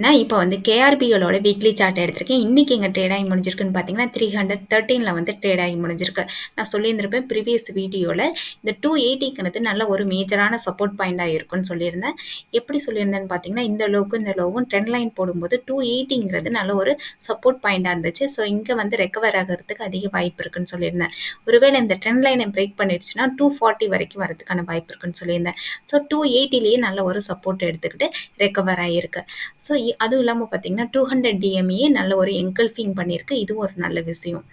நான் இப்போ வந்து KRBLோட வீக்லி சார்ட் எடுத்திருக்கேன். இன்னைக்கு எங்க ட்ரேட் ஆகி முடிஞ்சிருக்குன்னு பார்த்தீங்கன்னா, 313ல வந்து ட்ரேட் ஆகி முடிஞ்சிருக்கு. நான் சொல்லியிருந்திருப்பேன் ப்ரீவியஸ் வீடியோல இந்த 280ங்கிறது நல்ல ஒரு மேஜரான சப்போர்ட் பாயிண்டா இருக்குன்னு சொல்லியிருந்தேன். எப்படி சொல்லியிருந்தேன்னு பார்த்தீங்கன்னா, இந்த லோவுக்கும் இந்த லோவும் ட்ரெண்ட் லைன் போடும்போது 280ங்கிறது நல்ல ஒரு சப்போர்ட் பாயிண்டா இருந்துச்சு. ஸோ இங்க வந்து ரெக்கவர் ஆகிறதுக்கு அதிக வாய்ப்பு இருக்குன்னு சொல்லியிருந்தேன். ஒருவேளை இந்த ட்ரெண்ட் லைனை பிரேக் பண்ணிடுச்சுன்னா 240 வரைக்கும் வரதுக்கான வாய்ப்பு இருக்குன்னு சொல்லியிருந்தேன். ஸோ 280லயே நல்ல ஒரு சப்போர்ட் எடுத்துக்கிட்டு ரெக்கவர் ஆகியிருக்கு. ஸோ அதுவும் இல்லாமல் பார்த்தீங்கன்னா 200 டிஎம்ஏ நல்ல ஒரு என்கல்ஃபிங் பண்ணியிருக்கு. இதுவும் ஒரு நல்ல விஷயம்.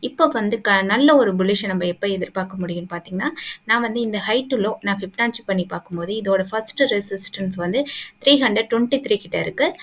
இப்போ வந்து நல்ல ஒரு புல்லிஷை நம்ம எப்போ எதிர்பார்க்க முடியும்னு பார்த்தீங்கன்னா, நான் வந்து இந்த ஹை டு லோ நான் ஃபிப்னாச்சி பண்ணி பார்க்கும்போது இதோட ஃபர்ஸ்ட் ரெசிஸ்டன்ஸ் வந்து 323 கிட்ட இருக்குது.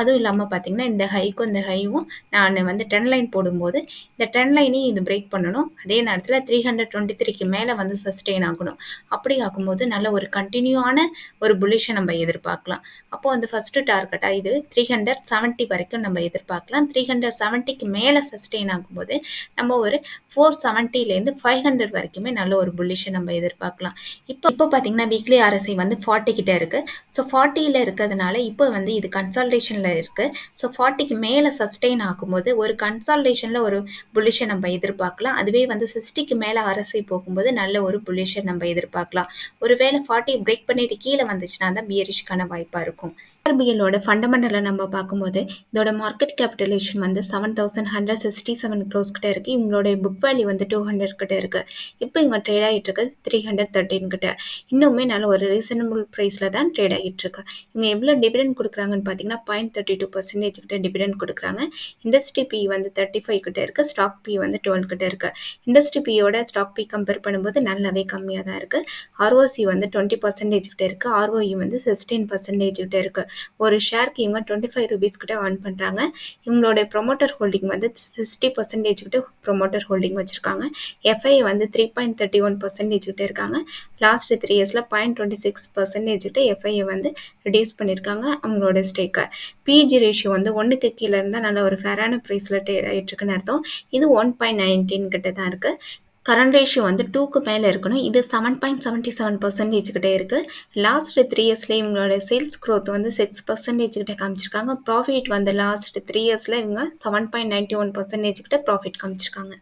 அதுவும் இல்லாமல் பார்த்தீங்கன்னா இந்த ஹைக்கும் இந்த ஹையும் நான் வந்து ட்ரெண்ட் லைன் போடும்போது இந்த ட்ரெண்ட் லைனையும் இது பிரேக் பண்ணணும். அதே நேரத்தில் 323க்கு மேலே வந்து சஸ்டெயின் ஆகணும். அப்படி ஆகும்போது நல்ல ஒரு கண்டினியூவான ஒரு புல்லிஷை நம்ம எதிர்பார்க்கலாம். அப்போ வந்து ஃபர்ஸ்ட் டார்கெட்டாக இது 370 வரைக்கும் நம்ம எதிர்பார்க்கலாம். 370க்கு மேலே சஸ்டெயின் ஆகும்போது நம்ம ஒரு 470லேருந்து 500 வரைக்குமே நல்ல ஒரு புல்லிஷை நம்ம எதிர்பார்க்கலாம். இப்போ பார்த்தீங்கன்னா வீக்லி RSI வந்து 40 கிட்ட இருக்கு. ஸோ 40ல இருக்கிறதுனால இப்போ வந்து இது கன்சால்டேஷனில் இருக்கு. ஸோ 40க்கு மேலே சஸ்டெயின் ஆகும்போது ஒரு கன்சால்டேஷனில் ஒரு புல்லிஷை நம்ம எதிர்பார்க்கலாம். அதுவே வந்து 60க்கு மேலே RSI போகும்போது நல்ல ஒரு புல்லிஷை நம்ம எதிர்பார்க்கலாம். ஒருவேளை 40 பிரேக் பண்ணிட்டு கீழே வந்துச்சுன்னா தான் பியரிஷ்கான வாய்ப்பாக இருக்கும். KRBLோட ஃபண்டமெண்டலை நம்ம பார்க்கும்போது இதோட மார்க்கெட் கேபிட்டலேஷன் வந்து 7167 க்ரோஸ் கிட்ட இருக்குது. இவங்களோட புக் வேல்யூ வந்து 200 கிட்ட இருக்குது. இப்போ இவங்க ட்ரேட் ஆகிட்டு இருக்குது 313 கிட்ட. இன்னுமே நல்ல ஒரு ரீசனபிள் ப்ரைஸில் தான் ட்ரேட் ஆகிட்டு இருக்கு. இவங்க எவ்வளோ டிவிடெண்ட் கொடுக்குறாங்கன்னு பார்த்தீங்கன்னா 0.32% கிட்ட டிவிடெண்ட் கொடுக்குறாங்க. இண்டஸ்ட்ரி பி வந்து 35 கிட்ட இருக்குது. ஸ்டாக் பி வந்து 12 கிட்ட இருக்குது. இண்டஸ்ட்ரி பியோட ஸ்டாக் பி கம்பேர் பண்ணும்போது நல்லாவே கம்மியாக தான் இருக்குது. ROC வந்து 20% கிட்ட இருக்குது. ROE வந்து 16% கிட்ட இருக்குது. ஒரு ஷேருக்கு இவங்க 25 ரூபீஸ் கிட்ட earn பண்ணுறாங்க. இவங்களோட ப்ரொமோட்டர் ஹோல்டிங் வந்து 60% கிட்ட ப்ரொமோட்டர் ஹோல்டிங் வச்சுருக்காங்க. FI வந்து 3.31% கிட்ட இருக்காங்க. லாஸ்ட் 3 இயர்ஸில் 0.26% கிட்ட FI வந்து ரெடியூஸ் பண்ணியிருக்காங்க அவங்களோட ஸ்டேக்கை. பிஜி ரேஷியோ வந்து 1க்கு கீழே இருந்தால் நல்ல ஒரு ஃபேரான ப்ரைஸில் ட்ரேட் ஆகிட்டு இருக்குன்னு அர்த்தம். இது 1.19 கிட்ட தான் இருக்குது. கரண்ட் ரேஷியோ வந்து 2க்கு மேலே இருக்கணும். இது 7.77% கிட்ட இருக்குது. லாஸ்ட் 3 இயர்ஸில் இவங்களோட சேல்ஸ் க்ரோத் வந்து 6% கிட்ட காமிச்சிருக்காங்க. ப்ராஃபிட் வந்து லாஸ்ட் 3 இயர்ஸில் இவங்க 7.91% கிட்ட ப்ராஃபிட் காமிச்சிருக்காங்க.